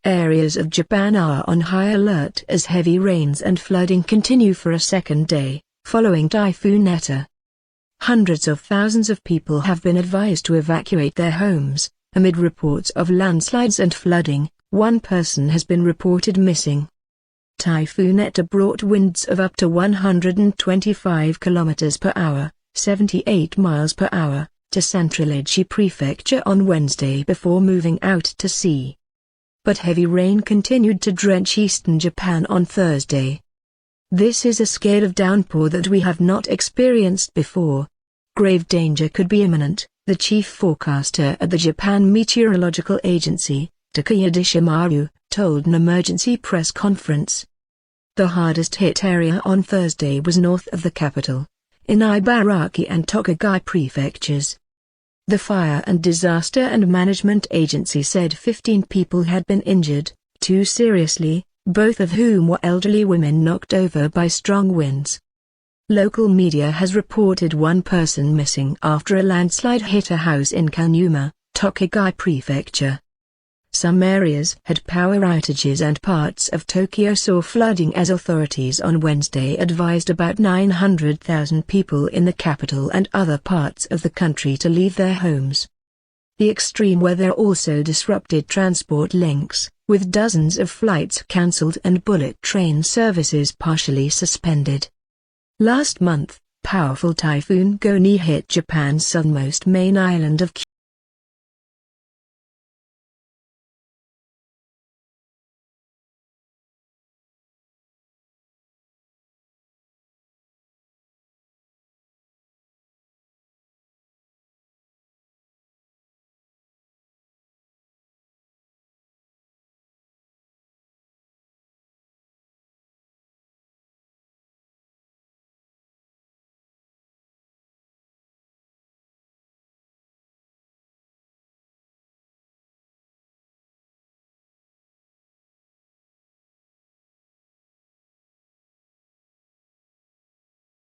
Areas of Japan are on high alert as heavy rains and flooding continue for a second day, following Typhoon Etau. Hundreds of thousands of people have been advised to evacuate their homes. Amid reports of landslides and flooding, one person has been reported missing. Typhoon Etau brought winds of up to 125 km per hour, 78 miles per hour, to central Aichi prefecture on Wednesday before moving out to sea. But heavy rain continued to drench eastern Japan on Thursday. This is a scale of downpour that we have not experienced before. Grave danger could be imminent, the chief forecaster at the Japan Meteorological Agency, Takuya Deshimaru, told an emergency press conference. The hardest hit area on Thursday was north of the capital, in Ibaraki and Tochigi prefectures. The Fire and Disaster and Management Agency said 15 people had been injured, 2 seriously, both of whom were elderly women knocked over by strong winds. Local media has reported one person missing after a landslide hit a house in Kanuma, Tochigi prefecture. Some areas had power outages and parts of Tokyo saw flooding as authorities on Wednesday advised about 900,000 people in the capital and other parts of the country to leave their homes. The extreme weather also disrupted transport links, with dozens of flights cancelled and bullet train services partially suspended. Last month, powerful Typhoon Goni hit Japan's southernmost main island of